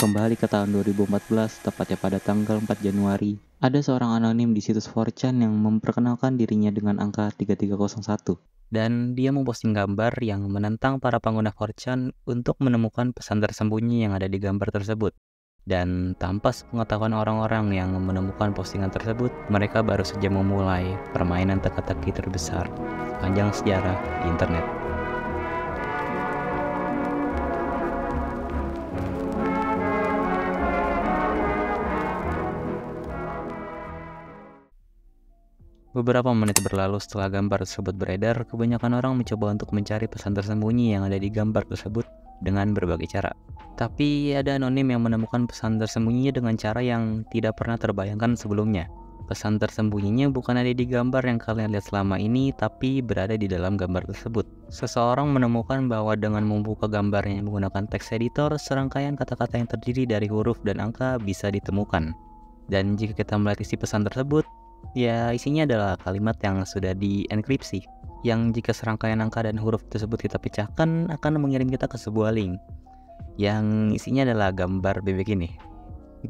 Kembali ke tahun 2014, tepatnya pada tanggal 4 Januari, ada seorang anonim di situs 4chan yang memperkenalkan dirinya dengan angka 3301. Dan dia memposting gambar yang menentang para pengguna 4chan untuk menemukan pesan tersembunyi yang ada di gambar tersebut. Dan tanpa sepengetahuan orang-orang yang menemukan postingan tersebut, mereka baru saja memulai permainan teka-teki terbesar sepanjang sejarah di internet. Beberapa menit berlalu setelah gambar tersebut beredar, kebanyakan orang mencoba untuk mencari pesan tersembunyi yang ada di gambar tersebut dengan berbagai cara. Tapi ada anonim yang menemukan pesan tersembunyinya dengan cara yang tidak pernah terbayangkan sebelumnya. Pesan tersembunyinya bukan ada di gambar yang kalian lihat selama ini, tapi berada di dalam gambar tersebut. Seseorang menemukan bahwa dengan membuka gambarnya menggunakan text editor, serangkaian kata-kata yang terdiri dari huruf dan angka bisa ditemukan. Dan jika kita melihat isi pesan tersebut, ya, isinya adalah kalimat yang sudah dienkripsi, yang jika serangkaian angka dan huruf tersebut kita pecahkan akan mengirim kita ke sebuah link, yang isinya adalah gambar bebek ini.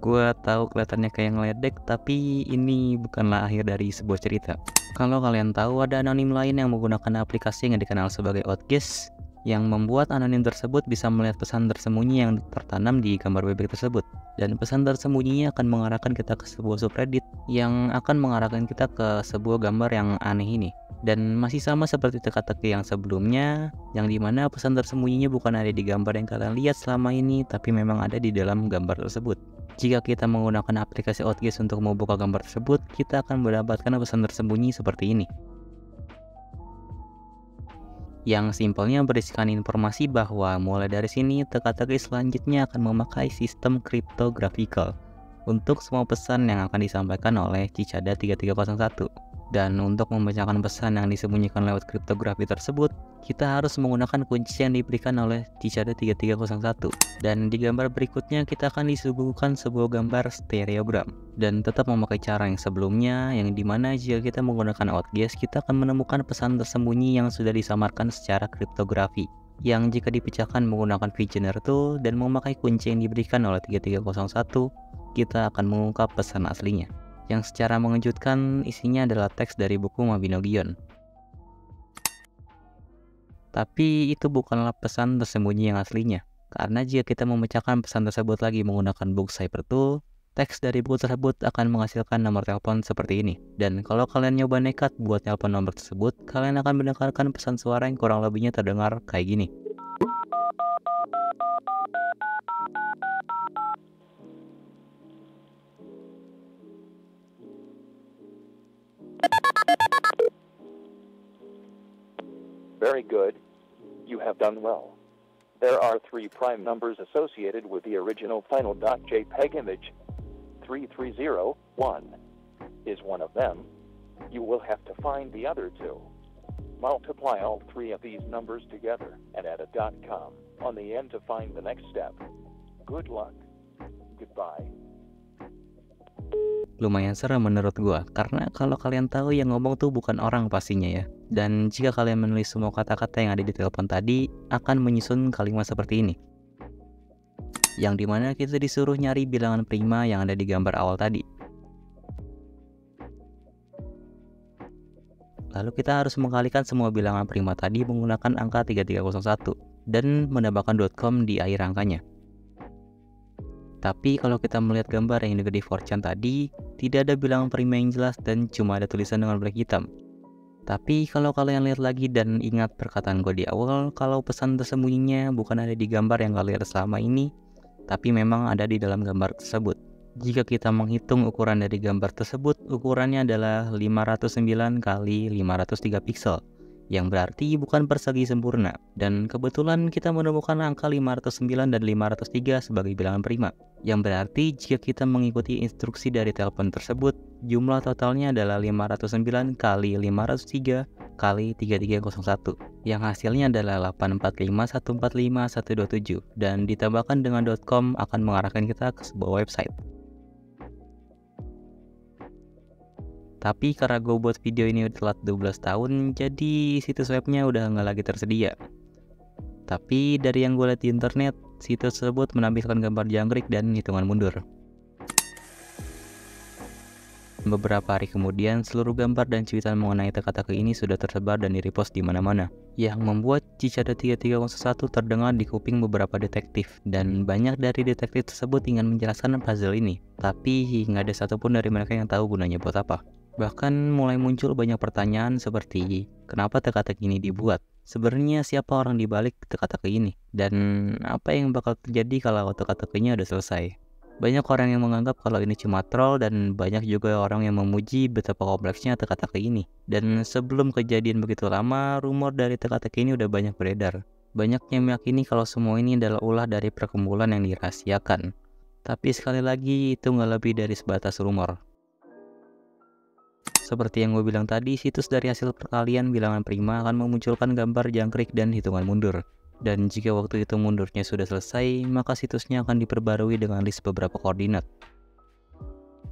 Gua tahu kelihatannya kayak ngeledek, tapi ini bukanlah akhir dari sebuah cerita. Kalau kalian tahu, ada anonim lain yang menggunakan aplikasi yang dikenal sebagai Outguess, yang membuat anonim tersebut bisa melihat pesan tersembunyi yang tertanam di gambar bebek tersebut. Dan pesan tersembunyinya akan mengarahkan kita ke sebuah subreddit yang akan mengarahkan kita ke sebuah gambar yang aneh ini. Dan masih sama seperti teka-teki yang sebelumnya, yang dimana pesan tersembunyinya bukan ada di gambar yang kalian lihat selama ini, tapi memang ada di dalam gambar tersebut. Jika kita menggunakan aplikasi Outguess untuk membuka gambar tersebut, kita akan mendapatkan pesan tersembunyi seperti ini, yang simpelnya berisikan informasi bahwa mulai dari sini teka-teki selanjutnya akan memakai sistem cryptographical untuk semua pesan yang akan disampaikan oleh Cicada 3301. Dan untuk membacakan pesan yang disembunyikan lewat kriptografi tersebut, kita harus menggunakan kunci yang diberikan oleh Cicada 3301. Dan di gambar berikutnya kita akan disuguhkan sebuah gambar stereogram, dan tetap memakai cara yang sebelumnya, yang dimana jika kita menggunakan Outguess, kita akan menemukan pesan tersembunyi yang sudah disamarkan secara kriptografi, yang jika dipecahkan menggunakan Vigener tool dan memakai kunci yang diberikan oleh 3301, kita akan mengungkap pesan aslinya, yang secara mengejutkan isinya adalah teks dari buku Mabinogion. Tapi itu bukanlah pesan tersembunyi yang aslinya, karena jika kita memecahkan pesan tersebut lagi menggunakan book cipher tool, teks dari buku tersebut akan menghasilkan nomor telepon seperti ini. Dan kalau kalian nyoba nekat buat telepon nomor tersebut, kalian akan mendengarkan pesan suara yang kurang lebihnya terdengar kayak gini. Very good. You have done well. There are 3 prime numbers associated with the original final.jpg image. 3301 is one of them. You will have to find the other 2. Multiply all 3 of these numbers together and add a .com on the end to find the next step. Good luck. Goodbye. Lumayan serem menurut gua, karena kalau kalian tahu yang ngomong tuh bukan orang pastinya ya. Dan jika kalian menulis semua kata-kata yang ada di telepon tadi, akan menyusun kalimat seperti ini, yang dimana kita disuruh nyari bilangan prima yang ada di gambar awal tadi. Lalu kita harus mengkalikan semua bilangan prima tadi menggunakan angka 3301 dan menambahkan .com di akhir angkanya. Tapi kalau kita melihat gambar yang ada di 4chan tadi, tidak ada bilangan prima yang jelas dan cuma ada tulisan dengan black hitam. Tapi kalau kalian lihat lagi dan ingat perkataan gue di awal, kalau pesan tersembunyinya bukan ada di gambar yang kalian lihat selama ini, tapi memang ada di dalam gambar tersebut. Jika kita menghitung ukuran dari gambar tersebut, ukurannya adalah 509 x 503 pixel, yang berarti bukan persegi sempurna. Dan kebetulan kita menemukan angka 509 dan 503 sebagai bilangan prima, yang berarti jika kita mengikuti instruksi dari telepon tersebut, jumlah totalnya adalah 509 x 503 x 3301, yang hasilnya adalah 845.145.127, dan ditambahkan dengan .com akan mengarahkan kita ke sebuah website. Tapi karena gue buat video ini udah telat 12 tahun, jadi situs webnya udah nggak lagi tersedia. Tapi dari yang gue lihat di internet, situs tersebut menampilkan gambar jangkrik dan hitungan mundur. Beberapa hari kemudian, seluruh gambar dan cuitan mengenai teka-teki ini sudah tersebar dan di-repost di mana-mana, yang membuat Cicada 3301 terdengar di kuping beberapa detektif, dan banyak dari detektif tersebut ingin menjelaskan puzzle ini, tapi nggak ada satupun dari mereka yang tahu gunanya buat apa. Bahkan mulai muncul banyak pertanyaan seperti, kenapa teka-teki ini dibuat? Sebenarnya siapa orang di balik teka-teki ini? Dan apa yang bakal terjadi kalau teka-tekinya udah selesai? Banyak orang yang menganggap kalau ini cuma troll dan banyak juga orang yang memuji betapa kompleksnya teka-teki ini. Dan sebelum kejadian begitu lama, rumor dari teka-teki ini udah banyak beredar. Banyak yang meyakini kalau semua ini adalah ulah dari perkumpulan yang dirahasiakan. Tapi sekali lagi itu nggak lebih dari sebatas rumor. Seperti yang gue bilang tadi, situs dari hasil perkalian bilangan prima akan memunculkan gambar jangkrik dan hitungan mundur. Dan jika waktu itu mundurnya sudah selesai, maka situsnya akan diperbarui dengan list beberapa koordinat.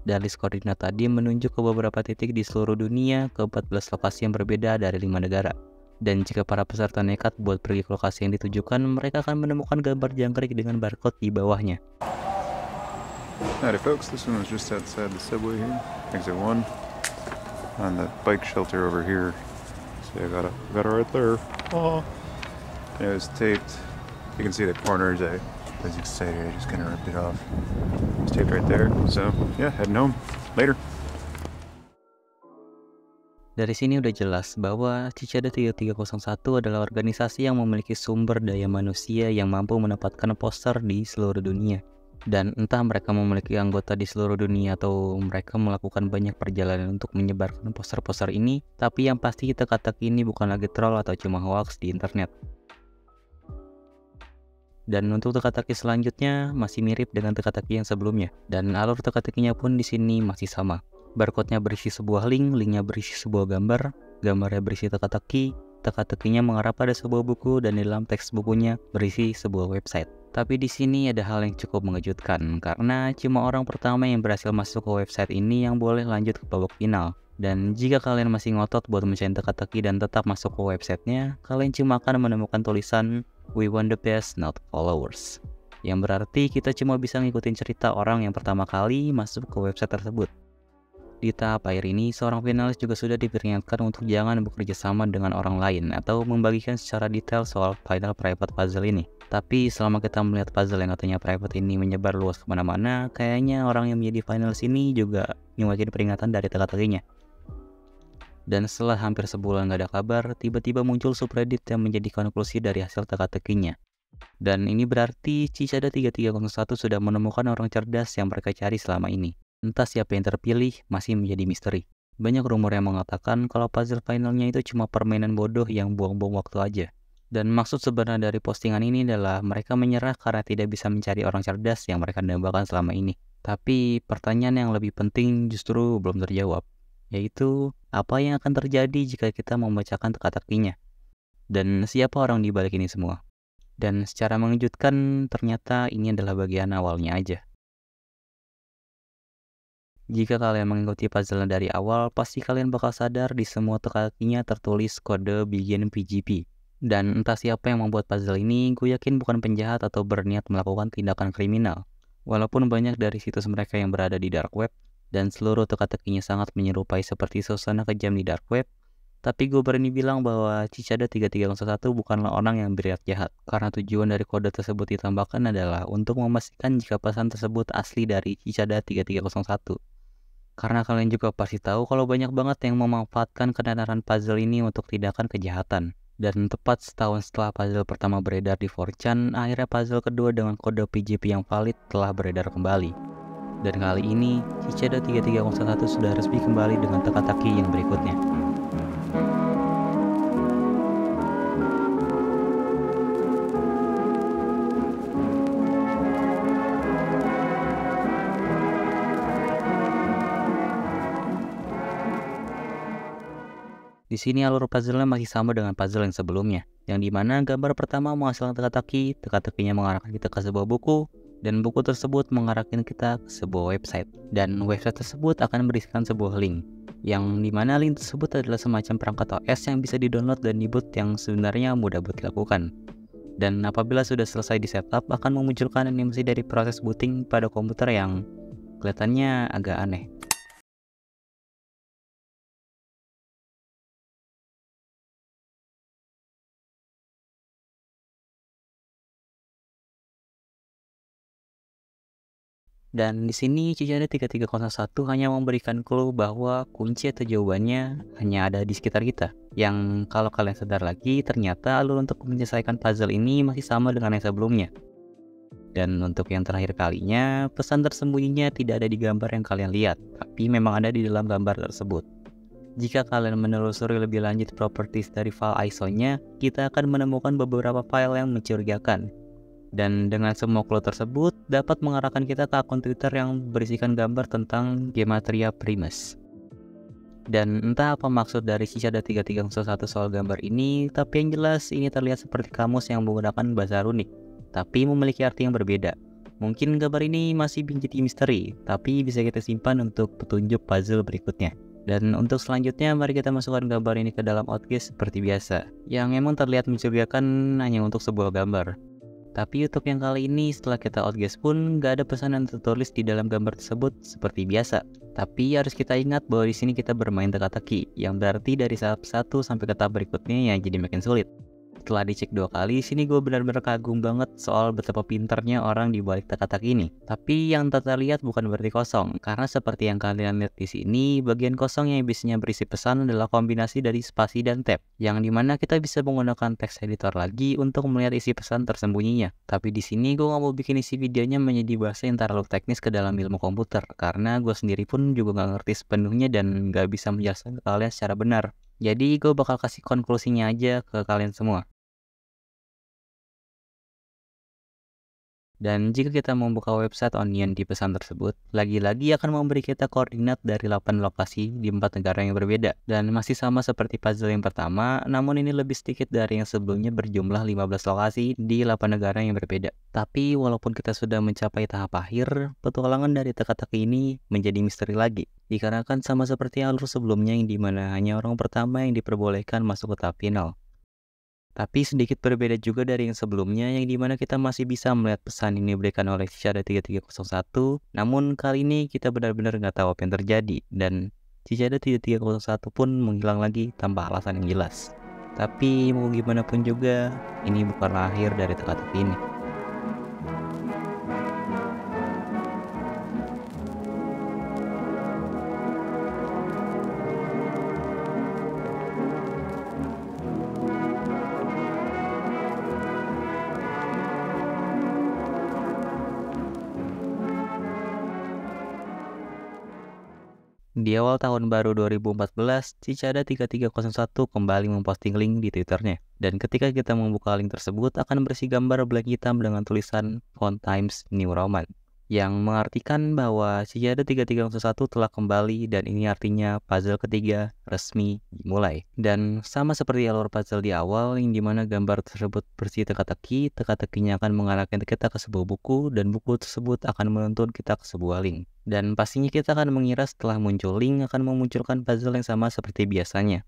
Dan list koordinat tadi menunjuk ke beberapa titik di seluruh dunia ke 14 lokasi yang berbeda dari 5 negara. Dan jika para peserta nekat buat pergi ke lokasi yang ditujukan, mereka akan menemukan gambar jangkrik dengan barcode di bawahnya. Howdy folks, this one was just outside the subway here, exit 1, on the bike shelter over here. See, I got it right there. Oh. It was taped. You can see the corners. I was excited. I just kind of ripped it off. It's taped right there. So yeah, heading home. Later. Dari sini udah jelas bahwa Cicada 3301 adalah organisasi yang memiliki sumber daya manusia yang mampu menempatkan poster di seluruh dunia. Dan entah mereka memiliki anggota di seluruh dunia atau mereka melakukan banyak perjalanan untuk menyebarkan poster-poster ini, tapi yang pasti teka-teki ini bukan lagi troll atau cuma hoax di internet. Dan untuk teka-teki selanjutnya masih mirip dengan teka-teki yang sebelumnya, dan alur teka-tekinya pun di sini masih sama. Barcode-nya berisi sebuah link, linknya berisi sebuah gambar, gambarnya berisi teka-teki, teka-tekinya mengarah pada sebuah buku, dan di dalam teks bukunya berisi sebuah website. Tapi di sini ada hal yang cukup mengejutkan, karena cuma orang pertama yang berhasil masuk ke website ini yang boleh lanjut ke babak final. Dan jika kalian masih ngotot buat mencari teka-teki dan tetap masuk ke websitenya, kalian cuma akan menemukan tulisan "We want the best, not followers", yang berarti kita cuma bisa ngikutin cerita orang yang pertama kali masuk ke website tersebut. Di tahap akhir ini, seorang finalis juga sudah diperingatkan untuk jangan bekerja sama dengan orang lain atau membagikan secara detail soal final private puzzle ini. Tapi selama kita melihat puzzle yang katanya private ini menyebar luas kemana-mana, kayaknya orang yang menjadi finalis ini juga nyuakin peringatan dari teka-tekinya. Dan setelah hampir sebulan gak ada kabar, tiba-tiba muncul subreddit yang menjadi konklusi dari hasil teka-tekinya. Dan ini berarti Cicada 3301 sudah menemukan orang cerdas yang mereka cari selama ini. Entah siapa yang terpilih, masih menjadi misteri. Banyak rumor yang mengatakan kalau puzzle finalnya itu cuma permainan bodoh yang buang-buang waktu aja. Dan maksud sebenarnya dari postingan ini adalah mereka menyerah karena tidak bisa mencari orang cerdas yang mereka dambakan selama ini. Tapi pertanyaan yang lebih penting justru belum terjawab, yaitu apa yang akan terjadi jika kita membacakan teka-tekinya? Dan siapa orang di balik ini semua? Dan secara mengejutkan, ternyata ini adalah bagian awalnya aja. Jika kalian mengikuti puzzle dari awal, pasti kalian bakal sadar di semua teka-tekinya tertulis kode begin PGP. Dan entah siapa yang membuat puzzle ini, gue yakin bukan penjahat atau berniat melakukan tindakan kriminal. Walaupun banyak dari situs mereka yang berada di dark web, dan seluruh teka-tekinya sangat menyerupai seperti suasana kejam di dark web, tapi gue berani bilang bahwa Cicada 3301 bukanlah orang yang berniat jahat, karena tujuan dari kode tersebut ditambahkan adalah untuk memastikan jika pesan tersebut asli dari Cicada 3301. Karena kalian juga pasti tahu kalau banyak banget yang memanfaatkan ketenaran puzzle ini untuk tindakan kejahatan. Dan tepat setahun setelah puzzle pertama beredar di 4chan, akhirnya puzzle kedua dengan kode PGP yang valid telah beredar kembali. Dan kali ini, Cicada 3301 sudah resmi kembali dengan teka-teki yang berikutnya. Di sini alur puzzle-nya masih sama dengan puzzle yang sebelumnya, yang dimana gambar pertama menghasilkan teka-teki, teka-tekinya mengarahkan kita ke sebuah buku, dan buku tersebut mengarahkan kita ke sebuah website. Dan website tersebut akan berisikan sebuah link, yang dimana link tersebut adalah semacam perangkat OS yang bisa di-download dan di-boot yang sebenarnya mudah buat dilakukan. Dan apabila sudah selesai di setup, akan memunculkan animasi dari proses booting pada komputer yang kelihatannya agak aneh. Dan di sini CCD 3301 hanya memberikan clue bahwa kunci atau jawabannya hanya ada di sekitar kita. Yang kalau kalian sadar lagi, ternyata alur untuk menyelesaikan puzzle ini masih sama dengan yang sebelumnya. Dan untuk yang terakhir kalinya, pesan tersembunyinya tidak ada di gambar yang kalian lihat, tapi memang ada di dalam gambar tersebut. Jika kalian menelusuri lebih lanjut properties dari file ISO-nya, kita akan menemukan beberapa file yang mencurigakan. Dan dengan semua clue tersebut dapat mengarahkan kita ke akun Twitter yang berisikan gambar tentang Gematria Primus. Dan entah apa maksud dari Cicada 3301 soal gambar ini, tapi yang jelas ini terlihat seperti kamus yang menggunakan bahasa runik, tapi memiliki arti yang berbeda. Mungkin gambar ini masih menjadi misteri, tapi bisa kita simpan untuk petunjuk puzzle berikutnya. Dan untuk selanjutnya, mari kita masukkan gambar ini ke dalam Outguess seperti biasa, yang memang terlihat mencurigakan hanya untuk sebuah gambar. Tapi untuk yang kali ini, setelah kita outguess pun gak ada pesan yang tertulis di dalam gambar tersebut seperti biasa. Tapi harus kita ingat bahwa di sini kita bermain teka-teki, yang berarti dari tahap 1 sampai ke tahap berikutnya yang jadi makin sulit. Setelah dicek 2 kali, sini gue benar-benar kagum banget soal betapa pintarnya orang di balik teka-teki ini. Tapi yang terlihat bukan berarti kosong, karena seperti yang kalian lihat di sini, bagian kosong yang biasanya berisi pesan adalah kombinasi dari spasi dan tab, yang dimana kita bisa menggunakan text editor lagi untuk melihat isi pesan tersembunyinya. Tapi di sini gue nggak mau bikin isi videonya menjadi bahasa yang terlalu teknis ke dalam ilmu komputer, karena gue sendiri pun juga nggak ngerti sepenuhnya dan nggak bisa menjelaskan ke kalian secara benar. Jadi gue bakal kasih konklusinya aja ke kalian semua. Dan jika kita membuka website Onion di pesan tersebut, lagi-lagi akan memberi kita koordinat dari 8 lokasi di 4 negara yang berbeda. Dan masih sama seperti puzzle yang pertama, namun ini lebih sedikit dari yang sebelumnya berjumlah 15 lokasi di 8 negara yang berbeda. Tapi walaupun kita sudah mencapai tahap akhir, petualangan dari teka-teki ini menjadi misteri lagi. Dikarenakan sama seperti alur sebelumnya yang dimana hanya orang pertama yang diperbolehkan masuk ke tahap final. Tapi sedikit berbeda juga dari yang sebelumnya yang dimana kita masih bisa melihat pesan ini diberikan oleh Cicada 3301. Namun kali ini kita benar-benar nggak tahu apa yang terjadi dan Cicada 3301 pun menghilang lagi tanpa alasan yang jelas. Tapi mau gimana pun juga, ini bukanlah akhir dari teka-teki ini. Di awal tahun baru 2014, Cicada 3301 kembali memposting link di Twitternya. Dan ketika kita membuka link tersebut akan berisi gambar blank hitam dengan tulisan Font Times New Roman, yang mengartikan bahwa Cicada 3301 telah kembali dan ini artinya puzzle ketiga resmi dimulai. Dan sama seperti alur puzzle di awal yang dimana gambar tersebut berisi teka-teki, teka-tekinya akan mengarahkan kita ke sebuah buku dan buku tersebut akan menuntun kita ke sebuah link. Dan pastinya kita akan mengira setelah muncul link akan memunculkan puzzle yang sama seperti biasanya.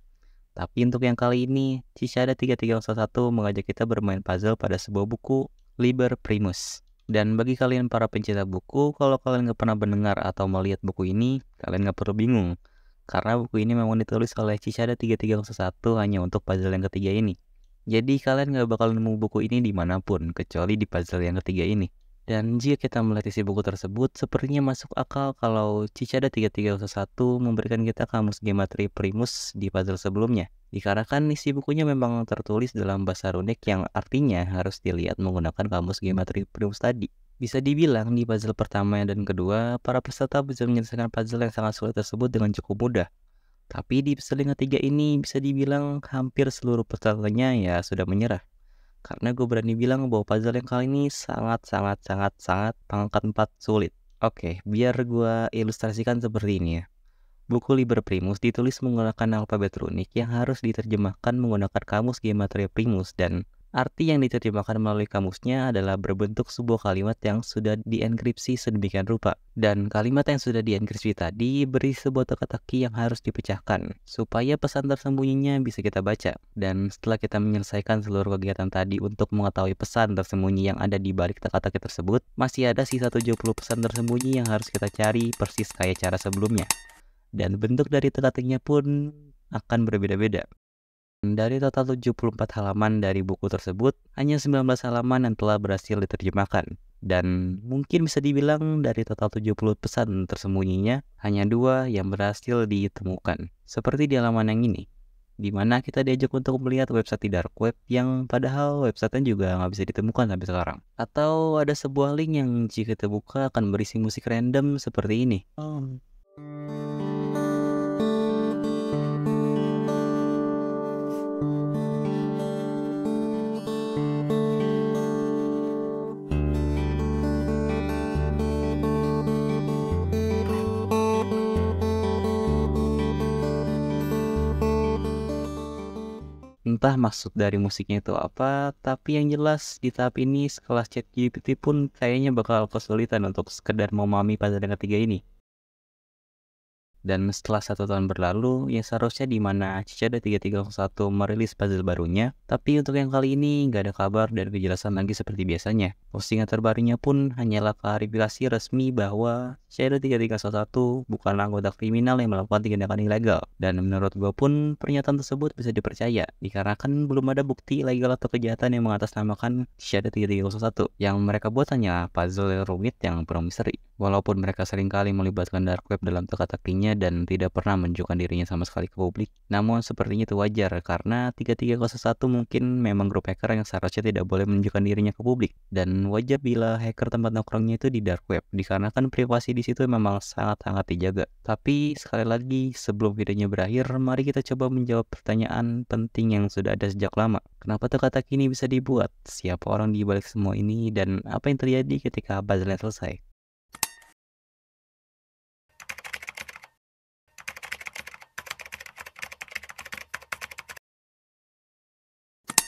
Tapi untuk yang kali ini, Cicada 3301 mengajak kita bermain puzzle pada sebuah buku Liber Primus. Dan bagi kalian para pencinta buku, kalau kalian nggak pernah mendengar atau melihat buku ini, kalian nggak perlu bingung. Karena buku ini memang ditulis oleh Cicada 3301 hanya untuk puzzle yang ketiga ini. Jadi kalian nggak bakal nemu buku ini dimanapun, kecuali di puzzle yang ketiga ini. Dan jika kita melihat isi buku tersebut, sepertinya masuk akal kalau Cicada 3301 memberikan kita kamus Gematria Primus di puzzle sebelumnya. Dikarenakan isi bukunya memang tertulis dalam bahasa runik yang artinya harus dilihat menggunakan kamus Gematria Primus tadi. Bisa dibilang di puzzle pertama dan kedua, para peserta bisa menyelesaikan puzzle yang sangat sulit tersebut dengan cukup mudah. Tapi di puzzle yang ketiga ini bisa dibilang hampir seluruh pesertanya ya sudah menyerah. Karena gue berani bilang bahwa puzzle yang kali ini sangat pangkat 4 sulit. Oke, biar gue ilustrasikan seperti ini ya. Buku Liber Primus ditulis menggunakan alfabet runik yang harus diterjemahkan menggunakan kamus Gematria Primus dan Arti yang diterjemahkan melalui kamusnya adalah berbentuk sebuah kalimat yang sudah dienkripsi sedemikian rupa. Dan kalimat yang sudah dienkripsi tadi beri sebuah teka-teki yang harus dipecahkan, supaya pesan tersembunyinya bisa kita baca. Dan setelah kita menyelesaikan seluruh kegiatan tadi untuk mengetahui pesan tersembunyi yang ada di balik teka-teki tersebut, masih ada sisa 70 pesan tersembunyi yang harus kita cari persis kayak cara sebelumnya. Dan bentuk dari teka-tekinya pun akan berbeda-beda. Dari total 74 halaman dari buku tersebut, hanya 19 halaman yang telah berhasil diterjemahkan. Dan mungkin bisa dibilang dari total 70 pesan tersembunyinya, hanya 2 yang berhasil ditemukan. Seperti di halaman yang ini, di mana kita diajak untuk melihat website di dark web yang padahal websitenya juga nggak bisa ditemukan sampai sekarang. Atau ada sebuah link yang jika kita buka akan berisi musik random seperti ini. Entah maksud dari musiknya itu apa, tapi yang jelas di tahap ini sekelas ChatGPT pun kayaknya bakal kesulitan untuk sekedar memahami puzzle yang ketiga ini. Dan setelah 1 tahun berlalu, ya seharusnya di mana Cicada 3301 merilis puzzle barunya, tapi untuk yang kali ini nggak ada kabar dan kejelasan lagi seperti biasanya. Postingan terbarunya pun hanyalah klarifikasi resmi bahwa Cicada 3301 bukan anggota kriminal yang melakukan tindakan ilegal. Dan menurut gue pun pernyataan tersebut bisa dipercaya, dikarenakan belum ada bukti ilegal atau kejahatan yang mengatasnamakan Cicada 3301. Yang mereka buat hanya puzzle rumit yang penuh misteri. Walaupun mereka seringkali melibatkan dark web dalam teka-tekinya dan tidak pernah menunjukkan dirinya sama sekali ke publik, namun sepertinya itu wajar karena 3301 mungkin memang grup hacker yang seharusnya tidak boleh menunjukkan dirinya ke publik. Dan wajar bila hacker tempat nongkrongnya itu di dark web, dikarenakan privasi di situ memang sangat-sangat dijaga. Tapi sekali lagi, sebelum videonya berakhir, mari kita coba menjawab pertanyaan penting yang sudah ada sejak lama. Kenapa teka-teki ini bisa dibuat? Siapa orang di balik semua ini? Dan apa yang terjadi ketika puzzle-nya selesai?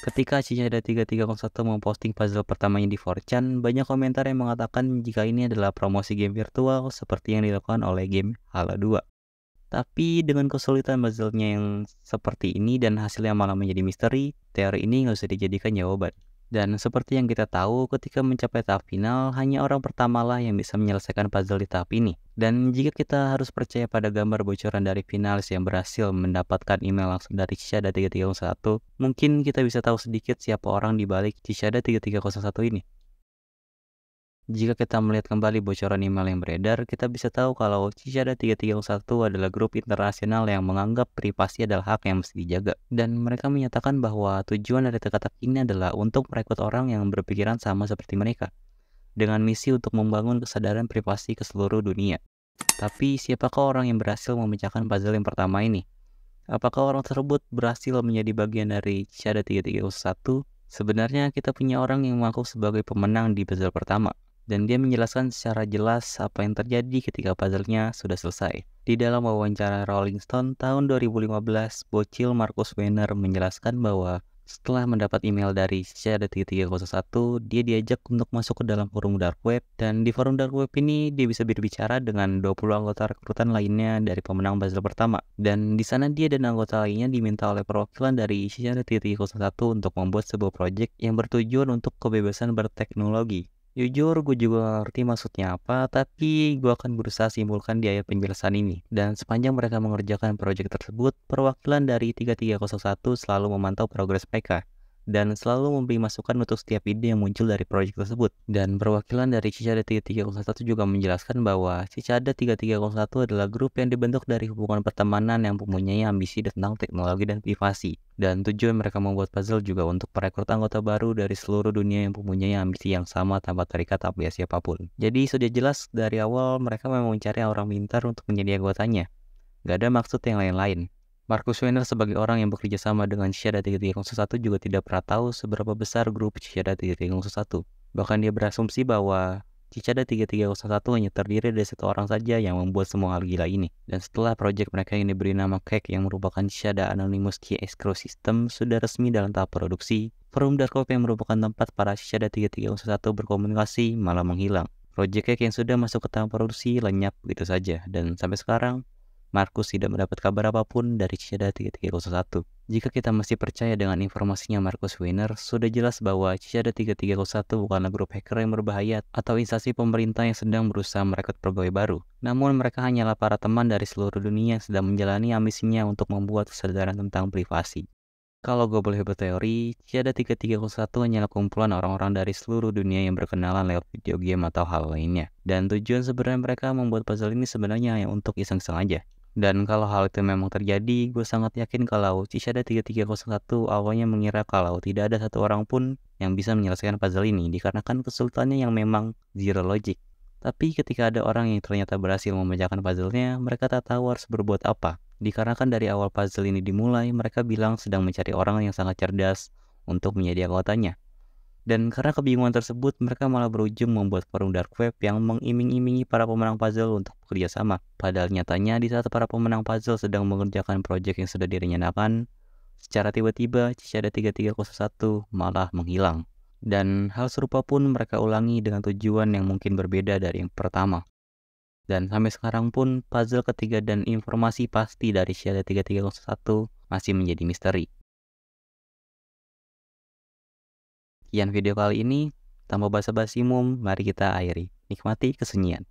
Ketika Cicada 3301 memposting puzzle pertamanya di 4chan, banyak komentar yang mengatakan jika ini adalah promosi game virtual seperti yang dilakukan oleh game Halo 2. Tapi dengan kesulitan puzzle-nya yang seperti ini dan hasilnya malah menjadi misteri, teori ini nggak usah dijadikan jawaban. Dan seperti yang kita tahu, ketika mencapai tahap final, hanya orang pertamalah yang bisa menyelesaikan puzzle di tahap ini. Dan jika kita harus percaya pada gambar bocoran dari finalis yang berhasil mendapatkan email langsung dari Cicada 3301, mungkin kita bisa tahu sedikit siapa orang di balik Cicada 3301 ini. Jika kita melihat kembali bocoran email yang beredar, kita bisa tahu kalau Cicada 3301 adalah grup internasional yang menganggap privasi adalah hak yang mesti dijaga. Dan mereka menyatakan bahwa tujuan dari teka-teki ini adalah untuk merekrut orang yang berpikiran sama seperti mereka, dengan misi untuk membangun kesadaran privasi ke seluruh dunia. Tapi siapakah orang yang berhasil memecahkan puzzle yang pertama ini? Apakah orang tersebut berhasil menjadi bagian dari Cicada 3301? Sebenarnya kita punya orang yang mengaku sebagai pemenang di puzzle pertama. Dan dia menjelaskan secara jelas apa yang terjadi ketika puzzle-nya sudah selesai. Di dalam wawancara Rolling Stone tahun 2015, bocil Marcus Weiner menjelaskan bahwa setelah mendapat email dari Cicada 3301, dia diajak untuk masuk ke dalam forum dark web, dan di forum dark web ini dia bisa berbicara dengan 20 anggota rekrutan lainnya dari pemenang puzzle pertama. Dan di sana dia dan anggota lainnya diminta oleh perwakilan dari Cicada 3301 untuk membuat sebuah proyek yang bertujuan untuk kebebasan berteknologi. Jujur, gue juga gak ngerti maksudnya apa, tapi gue akan berusaha simpulkan di ayat penjelasan ini. Dan sepanjang mereka mengerjakan proyek tersebut, perwakilan dari 3301 selalu memantau progres mereka dan selalu memberi masukan untuk setiap ide yang muncul dari proyek tersebut. Dan perwakilan dari Cicada 3301 juga menjelaskan bahwa Cicada 3301 adalah grup yang dibentuk dari hubungan pertemanan yang mempunyai ambisi tentang teknologi dan privasi. Dan tujuan mereka membuat puzzle juga untuk merekrut anggota baru dari seluruh dunia yang mempunyai ambisi yang sama tanpa terikat oleh siapapun. Jadi sudah jelas dari awal mereka memang mencari orang pintar untuk menjadi anggotanya. Gak ada maksud yang lain-lain. Marcus Weiner sebagai orang yang bekerja sama dengan Cicada 3301 juga tidak pernah tahu seberapa besar grup Cicada 3301. Bahkan dia berasumsi bahwa Cicada 3301 hanya terdiri dari 1 orang saja yang membuat semua hal gila ini. Dan setelah proyek mereka yang diberi nama Cake yang merupakan Cicada Anonymous Key Escrow System sudah resmi dalam tahap produksi, Forum Dark Web yang merupakan tempat para Shishada 3301 berkomunikasi malah menghilang. Project Cake yang sudah masuk ke tahap produksi lenyap begitu saja, dan sampai sekarang Markus tidak mendapat kabar apapun dari Shishada 3301. Jika kita masih percaya dengan informasinya Markus Weiner, sudah jelas bahwa Shishada 3301 bukanlah grup hacker yang berbahaya atau instansi pemerintah yang sedang berusaha merekrut pegawai baru. Namun mereka hanyalah para teman dari seluruh dunia yang sedang menjalani ambisinya untuk membuat kesadaran tentang privasi. Kalau gue boleh berteori, Shishada 3301 hanyalah kumpulan orang-orang dari seluruh dunia yang berkenalan lewat video game atau hal lainnya. Dan tujuan sebenarnya mereka membuat puzzle ini sebenarnya hanya untuk iseng-iseng aja. Dan kalau hal itu memang terjadi, gue sangat yakin kalau Shishada 3301 awalnya mengira kalau tidak ada satu orang pun yang bisa menyelesaikan puzzle ini dikarenakan kesulitannya yang memang zero logic. Tapi ketika ada orang yang ternyata berhasil memecahkan puzzle-nya, mereka tak tahu harus berbuat apa. Dikarenakan dari awal puzzle ini dimulai, mereka bilang sedang mencari orang yang sangat cerdas untuk menjadi anggotanya. Dan karena kebingungan tersebut, mereka malah berujung membuat forum dark web yang mengiming-imingi para pemenang puzzle untuk bekerja sama. Padahal nyatanya di saat para pemenang puzzle sedang mengerjakan proyek yang sudah direncanakan, secara tiba-tiba Shishada 3301 malah menghilang. Dan hal serupa pun mereka ulangi dengan tujuan yang mungkin berbeda dari yang pertama. Dan sampai sekarang pun puzzle ketiga dan informasi pasti dari Shishada 3301 masih menjadi misteri. Sekian video kali ini, tanpa basa-basi mari kita akhiri. Nikmati kesunyian.